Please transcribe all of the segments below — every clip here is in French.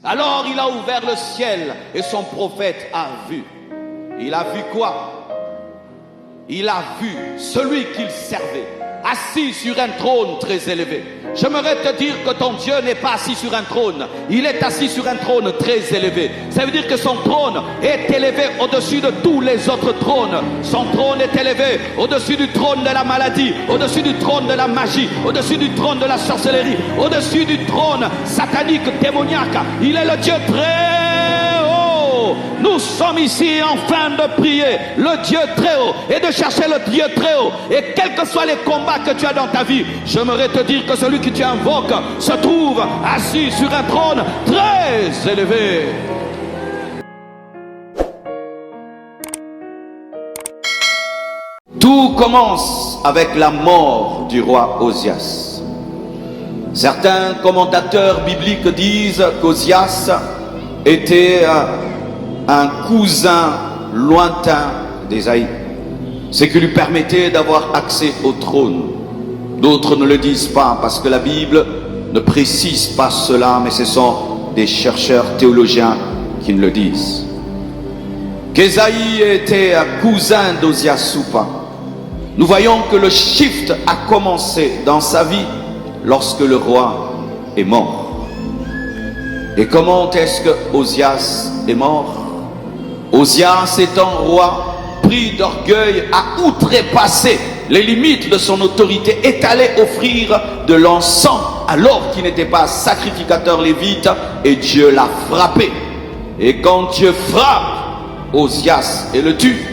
Alors il a ouvert le ciel et son prophète a vu. Il a vu quoi? Il a vu celui qu'il servait, assis sur un trône très élevé. J'aimerais te dire que ton Dieu n'est pas assis sur un trône. Il est assis sur un trône très élevé. Ça veut dire que son trône est élevé au-dessus de tous les autres trônes. Son trône est élevé au-dessus du trône de la maladie, au-dessus du trône de la magie, au-dessus du trône de la sorcellerie, au-dessus du trône satanique, démoniaque. Il est le Dieu très haut. Nous sommes ici en train de prier le Dieu très haut et de chercher le Dieu très haut. Et quels que soient les combats que tu as dans ta vie, j'aimerais te dire que celui que tu invoques se trouve assis sur un trône très élevé. Tout commence avec la mort du roi Osias. Certains commentateurs bibliques disent qu'Osias était un cousin lointain d'Ésaïe, ce qui lui permettait d'avoir accès au trône. D'autres ne le disent pas parce que la Bible ne précise pas cela, mais ce sont des chercheurs théologiens qui le disent. Qu'Ésaïe était un cousin d'Osias ou pas, nous voyons que le shift a commencé dans sa vie lorsque le roi est mort. Et comment est-ce que Osias est mort? Osias étant roi, pris d'orgueil, a outrepassé les limites de son autorité, est allé offrir de l'encens alors qu'il n'était pas sacrificateur lévite, et Dieu l'a frappé. Et quand Dieu frappe Osias et le tue,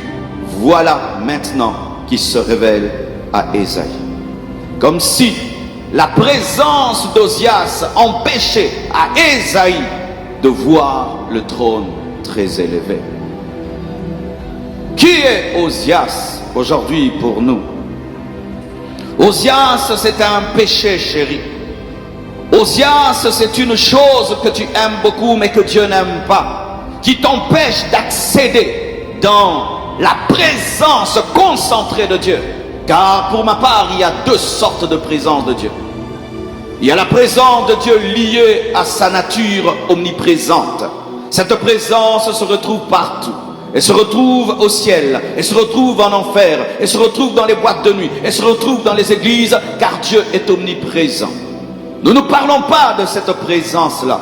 voilà maintenant qu'il se révèle à Ésaïe. Comme si la présence d'Osias empêchait à Ésaïe de voir le trône très élevé. Qui est Osias aujourd'hui pour nous? Osias, c'est un péché, chéri. Osias, c'est une chose que tu aimes beaucoup mais que Dieu n'aime pas, qui t'empêche d'accéder dans la présence concentrée de Dieu. Car pour ma part, il y a deux sortes de présence de Dieu. Il y a la présence de Dieu liée à sa nature omniprésente. Cette présence se retrouve partout. Elle se retrouve au ciel, elle se retrouve en enfer, elle se retrouve dans les boîtes de nuit, elle se retrouve dans les églises, car Dieu est omniprésent. Nous ne parlons pas de cette présence-là,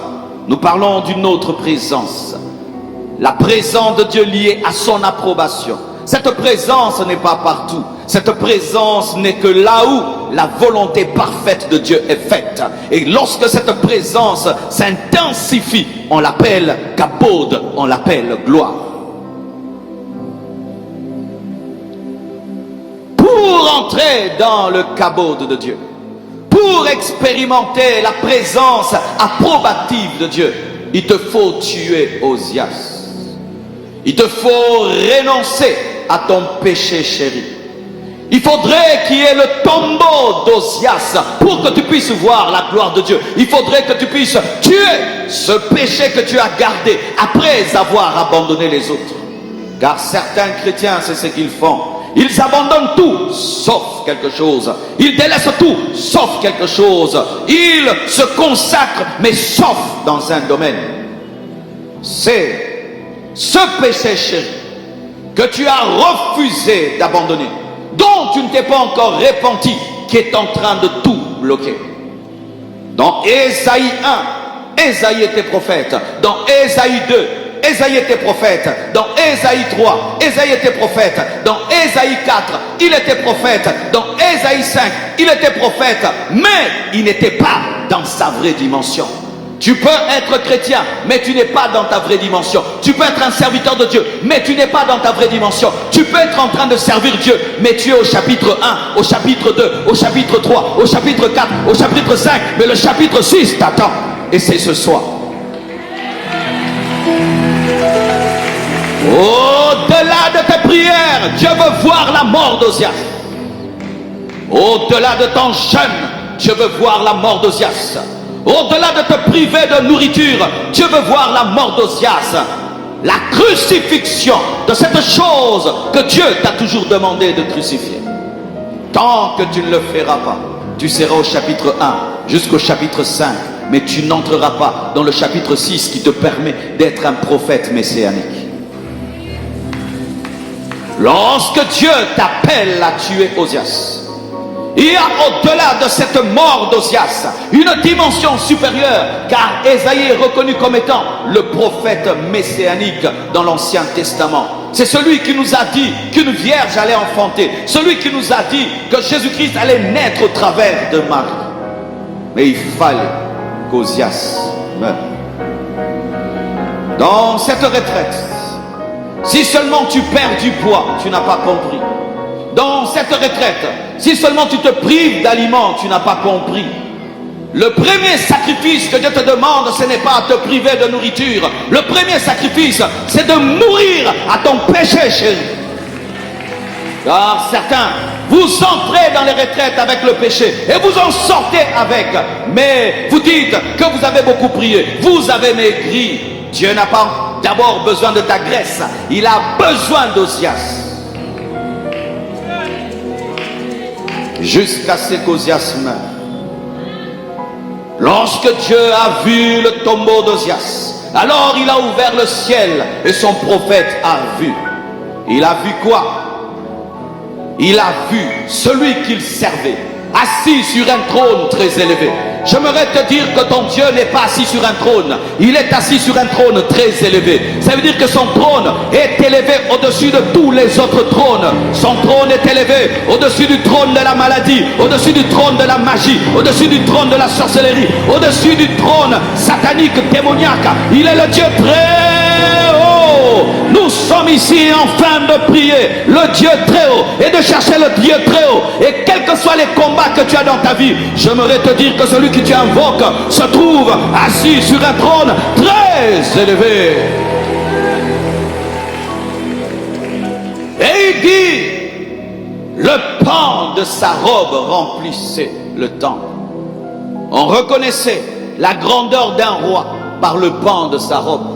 nous parlons d'une autre présence. La présence de Dieu liée à son approbation. Cette présence n'est pas partout. Cette présence n'est que là où la volonté parfaite de Dieu est faite. Et lorsque cette présence s'intensifie, on l'appelle kabod, on l'appelle gloire. Pour entrer dans le kabod de Dieu, pour expérimenter la présence approbative de Dieu, il te faut tuer Osias. Il te faut renoncer à ton péché, chéri. Il faudrait qu'il y ait le tombeau d'Osias pour que tu puisses voir la gloire de Dieu. Il faudrait que tu puisses tuer ce péché que tu as gardé après avoir abandonné les autres. Car certains chrétiens, c'est ce qu'ils font. Ils abandonnent tout, sauf quelque chose. Ils délaissent tout, sauf quelque chose. Ils se consacrent, mais sauf dans un domaine. C'est ce péché, chéri, que tu as refusé d'abandonner, dont tu ne t'es pas encore repenti, qui est en train de tout bloquer. Dans Ésaïe 1, Ésaïe était prophète. Dans Ésaïe 2, Ésaïe était prophète. Dans Ésaïe 3, Ésaïe était prophète. Dans Ésaïe 4, il était prophète. Dans Ésaïe 5, il était prophète. Mais il n'était pas dans sa vraie dimension. Tu peux être chrétien, mais tu n'es pas dans ta vraie dimension. Tu peux être un serviteur de Dieu, mais tu n'es pas dans ta vraie dimension. Tu peux être en train de servir Dieu, mais tu es au chapitre 1, au chapitre 2, au chapitre 3, au chapitre 4, au chapitre 5, mais le chapitre 6 t'attend. Et c'est ce soir. Au-delà de tes prières, Dieu veut voir la mort d'Osias. Au-delà de ton jeûne, Dieu veut voir la mort d'Osias. Au-delà de te priver de nourriture, Dieu veut voir la mort d'Osias. La crucifixion de cette chose que Dieu t'a toujours demandé de crucifier. Tant que tu ne le feras pas, tu seras au chapitre 1 jusqu'au chapitre 5 mais tu n'entreras pas dans le chapitre 6 qui te permet d'être un prophète messianique. Lorsque Dieu t'appelle à tuer Osias, il y a au-delà de cette mort d'Osias une dimension supérieure, car Ésaïe est reconnu comme étant le prophète messianique dans l'Ancien Testament. C'est celui qui nous a dit qu'une vierge allait enfanter, celui qui nous a dit que Jésus-Christ allait naître au travers de Marie. Mais il fallait qu'Osias meure. Dans cette retraite, si seulement tu perds du poids, tu n'as pas compris. Dans cette retraite, si seulement tu te prives d'aliments, tu n'as pas compris. Le premier sacrifice que Dieu te demande, ce n'est pas de te priver de nourriture. Le premier sacrifice, c'est de mourir à ton péché, chéri. Car certains, vous entrez dans les retraites avec le péché et vous en sortez avec. Mais vous dites que vous avez beaucoup prié, vous avez maigri. Dieu n'a pas d'abord besoin de ta graisse, il a besoin d'Osias. Jusqu'à ce qu'Osias meure. Lorsque Dieu a vu le tombeau d'Osias, alors il a ouvert le ciel et son prophète a vu. Il a vu quoi? Il a vu celui qu'il servait, assis sur un trône très élevé. J'aimerais te dire que ton Dieu n'est pas assis sur un trône, il est assis sur un trône très élevé. Ça veut dire que son trône est élevé au-dessus de tous les autres trônes. Son trône est élevé au-dessus du trône de la maladie, au-dessus du trône de la magie, au-dessus du trône de la sorcellerie, au-dessus du trône satanique, démoniaque. Il est le Dieu très haut. Nous sommes ici en train de prier le Dieu très haut et de chercher le Dieu très haut. Et quels que soient les combats que tu as dans ta vie, j'aimerais te dire que celui que tu invoques se trouve assis sur un trône très élevé. Et il dit, le pan de sa robe remplissait le temple. On reconnaissait la grandeur d'un roi par le pan de sa robe.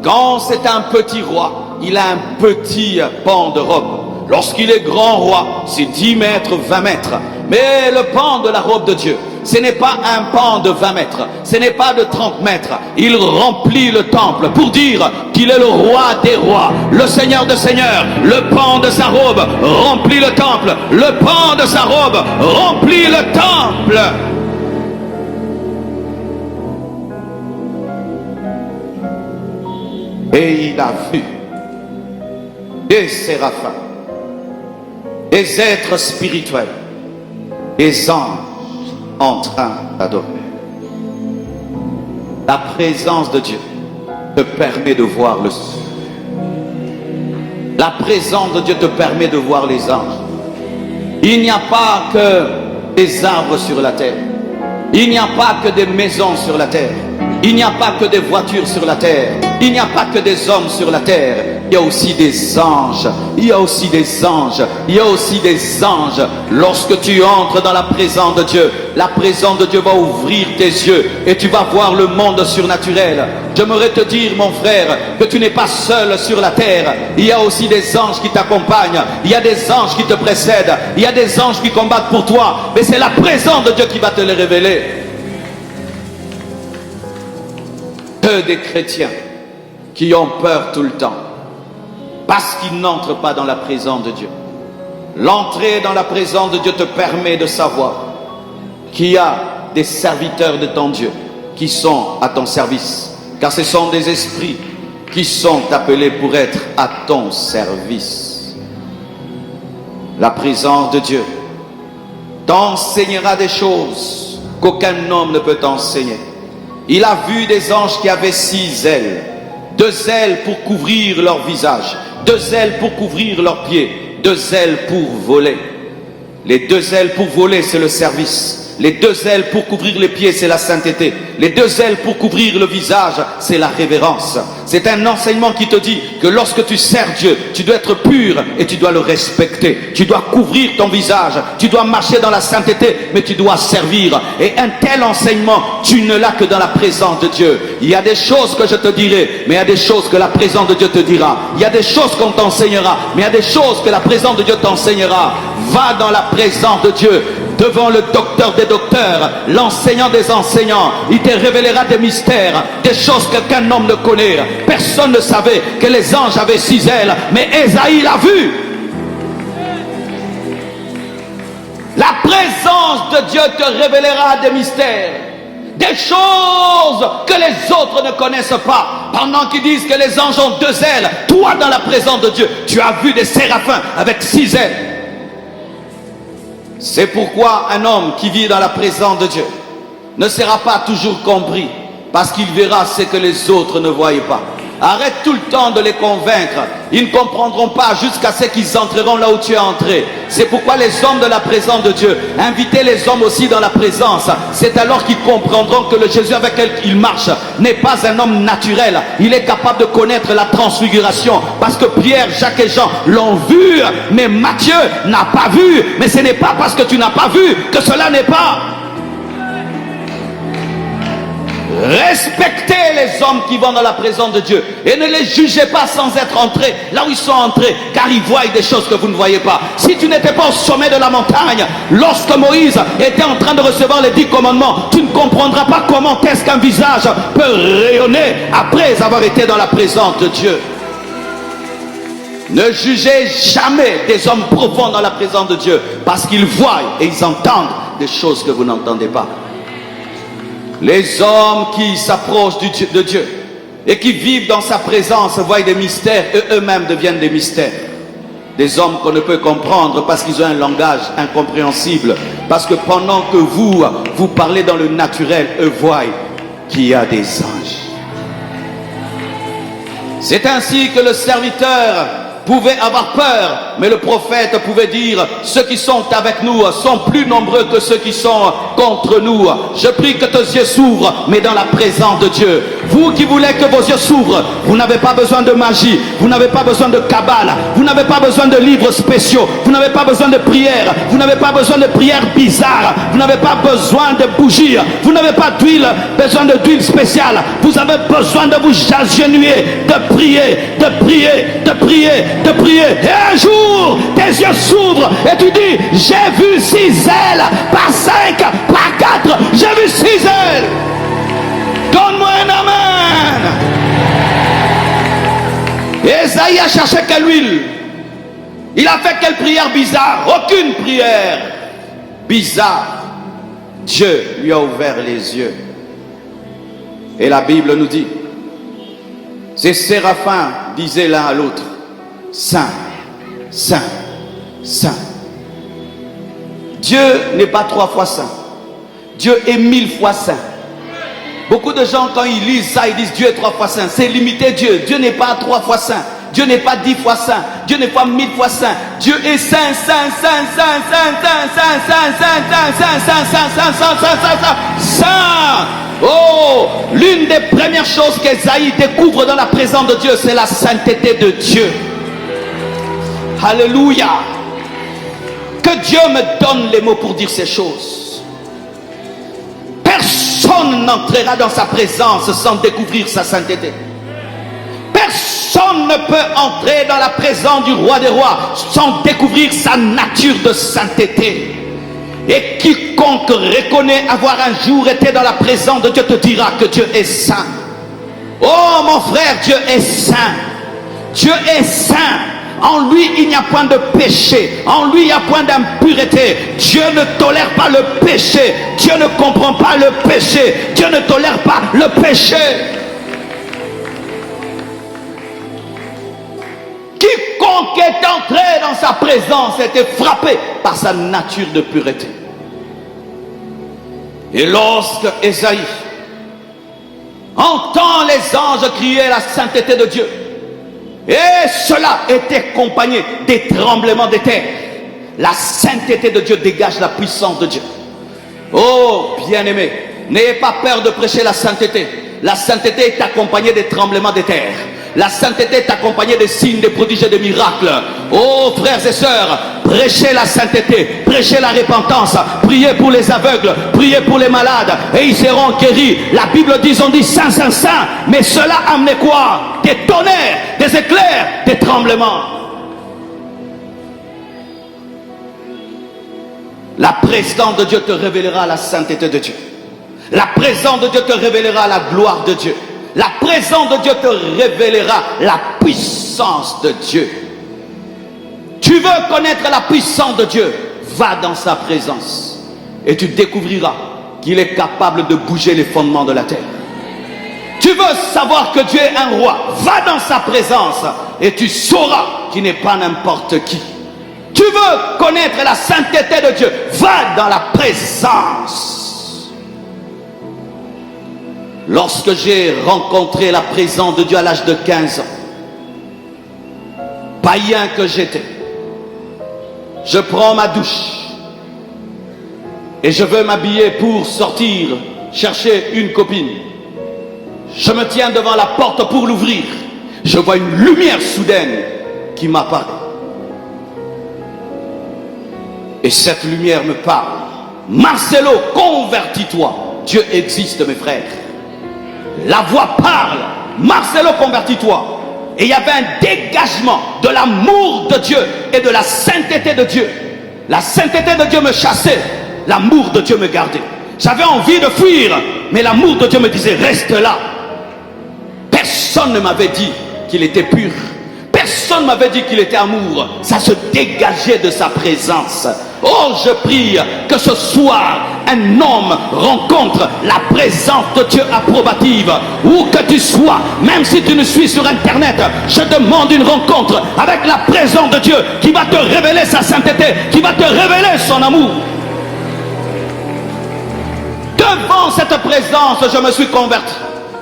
Quand c'est un petit roi, il a un petit pan de robe. Lorsqu'il est grand roi, c'est 10 mètres, 20 mètres. Mais le pan de la robe de Dieu, ce n'est pas un pan de 20 mètres, ce n'est pas de 30 mètres. Il remplit le temple pour dire qu'il est le roi des rois, le seigneur des seigneurs. Le pan de sa robe remplit le temple. Le pan de sa robe remplit le temple. Et il a vu des séraphins, des êtres spirituels, des anges en train d'adorer. La présence de Dieu te permet de voir le ciel. La présence de Dieu te permet de voir les anges. Il n'y a pas que des arbres sur la terre. Il n'y a pas que des maisons sur la terre. Il n'y a pas que des voitures sur la terre. Il n'y a pas que des hommes sur la terre. Il y a aussi des anges. Il y a aussi des anges. Il y a aussi des anges. Lorsque tu entres dans la présence de Dieu, la présence de Dieu va ouvrir tes yeux et tu vas voir le monde surnaturel. J'aimerais te dire, mon frère, que tu n'es pas seul sur la terre. Il y a aussi des anges qui t'accompagnent. Il y a des anges qui te précèdent. Il y a des anges qui combattent pour toi. Mais c'est la présence de Dieu qui va te les révéler. Que des chrétiens qui ont peur tout le temps parce qu'ils n'entrent pas dans la présence de Dieu. L'entrée dans la présence de Dieu te permet de savoir qu'il y a des serviteurs de ton Dieu qui sont à ton service, car ce sont des esprits qui sont appelés pour être à ton service. La présence de Dieu t'enseignera des choses qu'aucun homme ne peut t'enseigner. Il a vu des anges qui avaient 6 ailes. 2 ailes pour couvrir leur visage, 2 ailes pour couvrir leurs pieds, 2 ailes pour voler. Les 2 ailes pour voler, c'est le service. Les 2 ailes pour couvrir les pieds, c'est la sainteté. Les 2 ailes pour couvrir le visage, c'est la révérence. C'est un enseignement qui te dit que lorsque tu sers Dieu, tu dois être pur et tu dois le respecter. Tu dois couvrir ton visage, tu dois marcher dans la sainteté, mais tu dois servir. Et un tel enseignement, tu ne l'as que dans la présence de Dieu. Il y a des choses que je te dirai, mais il y a des choses que la présence de Dieu te dira. Il y a des choses qu'on t'enseignera, mais il y a des choses que la présence de Dieu t'enseignera. Va dans la présence de Dieu. devant le docteur des docteurs, l'enseignant des enseignants. Il te révélera des mystères, des choses qu'aucun homme ne connaît. Personne ne savait que les anges avaient 6 ailes, mais Ésaïe l'a vu. La présence de Dieu te révélera des mystères, des choses que les autres ne connaissent pas. Pendant qu'ils disent que les anges ont 2 ailes, toi dans la présence de Dieu, tu as vu des séraphins avec 6 ailes. C'est pourquoi un homme qui vit dans la présence de Dieu ne sera pas toujours compris, parce qu'il verra ce que les autres ne voient pas. Arrête tout le temps de les convaincre. Ils ne comprendront pas jusqu'à ce qu'ils entreront là où tu es entré. C'est pourquoi les hommes de la présence de Dieu, invitez les hommes aussi dans la présence. C'est alors qu'ils comprendront que le Jésus avec lequel ils marchent n'est pas un homme naturel. Il est capable de connaître la transfiguration. Parce que Pierre, Jacques et Jean l'ont vu, mais Matthieu n'a pas vu. Mais ce n'est pas parce que tu n'as pas vu que cela n'est pas. Respectez les hommes qui vont dans la présence de Dieu et ne les jugez pas sans être entrés là où ils sont entrés, car ils voient des choses que vous ne voyez pas. Si tu n'étais pas au sommet de la montagne lorsque Moïse était en train de recevoir les 10 commandements, tu ne comprendras pas comment est-ce qu'un visage peut rayonner après avoir été dans la présence de Dieu. Ne jugez jamais des hommes profonds dans la présence de Dieu, parce qu'ils voient et ils entendent des choses que vous n'entendez pas. Les hommes qui s'approchent de Dieu et qui vivent dans sa présence voient des mystères et eux-mêmes deviennent des mystères. Des hommes qu'on ne peut comprendre parce qu'ils ont un langage incompréhensible. Parce que pendant que vous parlez dans le naturel, eux voient qu'il y a des anges. C'est ainsi que le serviteur pouvait avoir peur, mais le prophète pouvait dire: ceux qui sont avec nous sont plus nombreux que ceux qui sont contre nous. Je prie que tes yeux s'ouvrent, mais dans la présence de Dieu. Vous qui voulez que vos yeux s'ouvrent, vous n'avez pas besoin de magie, vous n'avez pas besoin de cabale, vous n'avez pas besoin de livres spéciaux, vous n'avez pas besoin de prières, vous n'avez pas besoin de prières bizarres, vous n'avez pas besoin de bougies, vous n'avez pas besoin d'huile spéciale. Vous avez besoin de vous agenouiller, de prier, de prier, de prier, de prier. Et un jour, tes yeux s'ouvrent et tu dis: j'ai vu 6 ailes, pas 5, pas 4, j'ai vu 6 ailes. Donne-moi un amen. Ésaïe a cherché quelle huile? Il a fait quelle prière bizarre? Aucune prière bizarre. Dieu lui a ouvert les yeux. Et la Bible nous dit, ces séraphins disaient l'un à l'autre: Saint, Saint, Saint. Dieu n'est pas 3 fois saint. Dieu est 1000 fois saint. Beaucoup de gens, quand ils lisent ça, ils disent Dieu est 3 fois saint. C'est limiter Dieu. Dieu n'est pas 3 fois saint. Dieu n'est pas 10 fois saint. Dieu n'est pas 1000 fois saint. Dieu est saint, saint, saint, saint, saint, saint, saint, saint, saint, saint, saint, saint, saint, saint, saint, saint, saint, saint. Oh, l'une des premières choses qu'Ésaïe découvre dans la présence de Dieu, c'est la sainteté de Dieu. Alléluia. Que Dieu me donne les mots pour dire ces choses. Personne n'entrera dans sa présence sans découvrir sa sainteté. Personne ne peut entrer dans la présence du roi des rois sans découvrir sa nature de sainteté. Et quiconque reconnaît avoir un jour été dans la présence de Dieu te dira que Dieu est saint. Oh mon frère, Dieu est saint. Dieu est saint. En lui, il n'y a point de péché. En lui, il n'y a point d'impureté. Dieu ne tolère pas le péché. Dieu ne comprend pas le péché. Dieu ne tolère pas le péché. Quiconque est entré dans sa présence était frappé par sa nature de pureté. Et lorsque Ésaïe entend les anges crier la sainteté de Dieu, et cela était accompagné des tremblements de terre, la sainteté de Dieu dégage la puissance de Dieu. Oh bien-aimé, n'ayez pas peur de prêcher la sainteté. La sainteté est accompagnée des tremblements de terre. La sainteté est accompagnée des signes, des prodiges et des miracles. Oh frères et sœurs, prêchez la sainteté, prêchez la repentance, priez pour les aveugles, priez pour les malades et ils seront guéris. La Bible dit, on dit saint, saint, saint, mais cela amenait quoi? Des tonnerres, des éclairs, des tremblements. La présence de Dieu te révélera la sainteté de Dieu. La présence de Dieu te révélera la gloire de Dieu. La présence de Dieu te révélera la puissance de Dieu. Tu veux connaître la puissance de Dieu, va dans sa présence et tu découvriras qu'il est capable de bouger les fondements de la terre. Tu veux savoir que Dieu est un roi, va dans sa présence et tu sauras qu'il n'est pas n'importe qui. Tu veux connaître la sainteté de Dieu, va dans la présence. Lorsque j'ai rencontré la présence de Dieu à l'âge de 15 ans, païen que j'étais, je prends ma douche et je veux m'habiller pour sortir chercher une copine. Je me tiens devant la porte pour l'ouvrir. Je vois une lumière soudaine qui m'apparaît. Et cette lumière me parle. Marcelo, convertis-toi. Dieu existe, mes frères. La voix parle. Marcelo, convertis-toi. Et il y avait un dégagement de l'amour de Dieu et de la sainteté de Dieu. La sainteté de Dieu me chassait. L'amour de Dieu me gardait. J'avais envie de fuir, mais l'amour de Dieu me disait, reste là. Personne ne m'avait dit qu'il était pur. Personne ne m'avait dit qu'il était amour. Ça se dégageait de sa présence. Oh, je prie que ce soir, un homme rencontre la présence de Dieu approbative. Où que tu sois, même si tu nous suis sur Internet, je demande une rencontre avec la présence de Dieu qui va te révéler sa sainteté, qui va te révéler son amour. Devant cette présence, je me suis converti.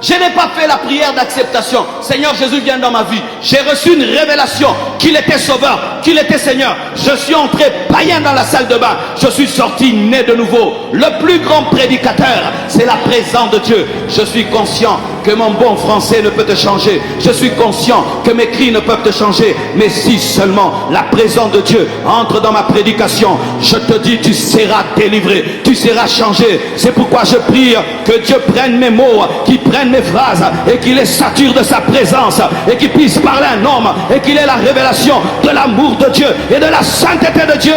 Je n'ai pas fait la prière d'acceptation. Seigneur Jésus, viens dans ma vie. J'ai reçu une révélation qu'il était sauveur, qu'il était Seigneur. Je suis entré païen dans la salle de bain. Je suis sorti né de nouveau. Le plus grand prédicateur, c'est la présence de Dieu. Je suis conscient que mon bon français ne peut te changer. Je suis conscient que mes cris ne peuvent te changer. Mais si seulement la présence de Dieu entre dans ma prédication, je te dis, tu seras délivré, tu seras changé. C'est pourquoi je prie que Dieu prenne mes mots, qu'il prenne mes phrases et qu'il les sature de sa présence et qu'il puisse parler à un homme et qu'il ait la révélation de l'amour de Dieu et de la sainteté de Dieu.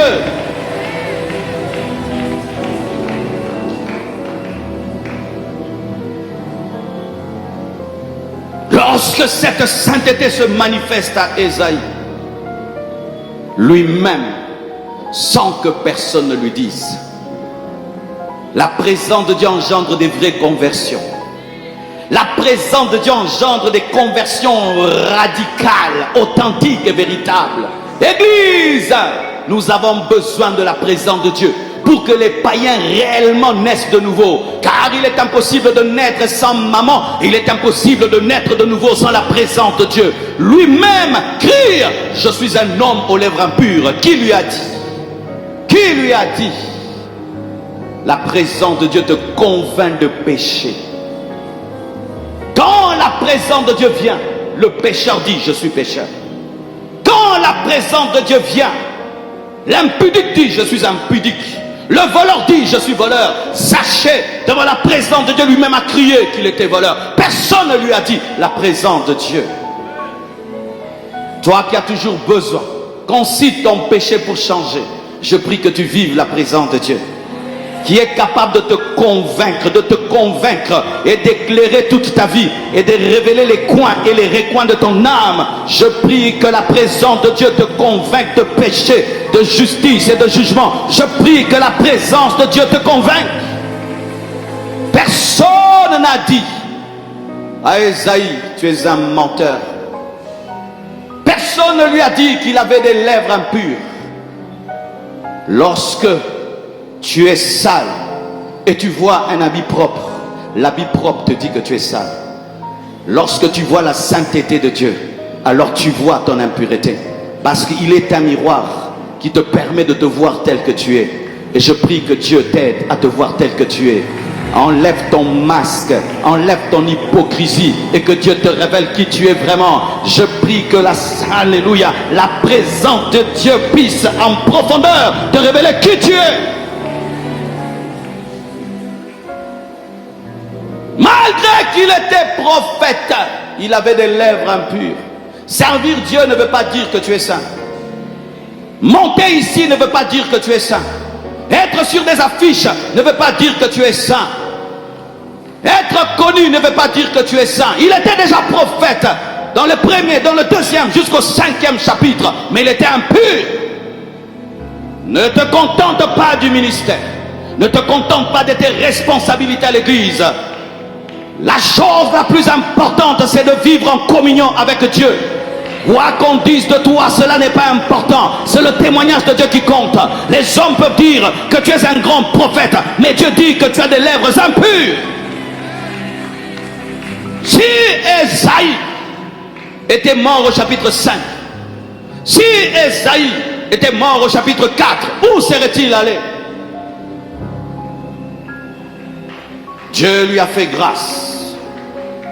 Lorsque cette sainteté se manifeste à Ésaïe, lui-même, sans que personne ne lui dise, la présence de Dieu engendre des vraies conversions. La présence de Dieu engendre des conversions radicales, authentiques et véritables. Église, nous avons besoin de la présence de Dieu pour que les païens réellement naissent de nouveau. Car il est impossible de naître sans maman. Il est impossible de naître de nouveau sans la présence de Dieu. Lui-même crie, je suis un homme aux lèvres impures. Qui lui a dit? Qui lui a dit? La présence de Dieu te convainc de péché. Quand la présence de Dieu vient, le pécheur dit, je suis pécheur. Quand la présence de Dieu vient, l'impudique dit, je suis impudique. Le voleur dit, je suis voleur. Sachez, devant la présence de Dieu, lui-même a crié qu'il était voleur. Personne ne lui a dit la présence de Dieu. Toi qui as toujours besoin qu'on cite ton péché pour changer, je prie que tu vives la présence de Dieu, qui est capable de te convaincre et d'éclairer toute ta vie et de révéler les coins et les recoins de ton âme. Je prie que la présence de Dieu te convainque de péché, de justice et de jugement. Je prie que la présence de Dieu te convainque. Personne n'a dit à Ésaïe, tu es un menteur. Personne ne lui a dit qu'il avait des lèvres impures. Lorsque tu es sale et tu vois un habit propre, l'habit propre te dit que tu es sale. Lorsque tu vois la sainteté de Dieu, alors tu vois ton impureté, parce qu'il est un miroir qui te permet de te voir tel que tu es. Et je prie que Dieu t'aide à te voir tel que tu es. Enlève ton masque, enlève ton hypocrisie et que Dieu te révèle qui tu es vraiment. Je prie que alléluia, la présence de Dieu puisse en profondeur te révéler qui tu es. Malgré qu'il était prophète, il avait des lèvres impures. Servir Dieu ne veut pas dire que tu es saint. Monter ici ne veut pas dire que tu es saint. Être sur des affiches ne veut pas dire que tu es saint. Être connu ne veut pas dire que tu es saint. Il était déjà prophète dans le premier, dans le deuxième, jusqu'au 5e chapitre, mais il était impur. Ne te contente pas du ministère. Ne te contente pas de tes responsabilités à l'église. La chose la plus importante, c'est de vivre en communion avec Dieu. Quoi qu'on dise de toi, cela n'est pas important. C'est le témoignage de Dieu qui compte. Les hommes peuvent dire que tu es un grand prophète, mais Dieu dit que tu as des lèvres impures. Si Esaïe était mort au chapitre 5, si Esaïe était mort au chapitre 4, où serait-il allé? Dieu lui a fait grâce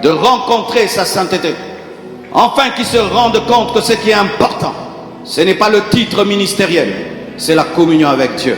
de rencontrer sa sainteté, enfin qu'il se rende compte que ce qui est important, ce n'est pas le titre ministériel, c'est la communion avec Dieu.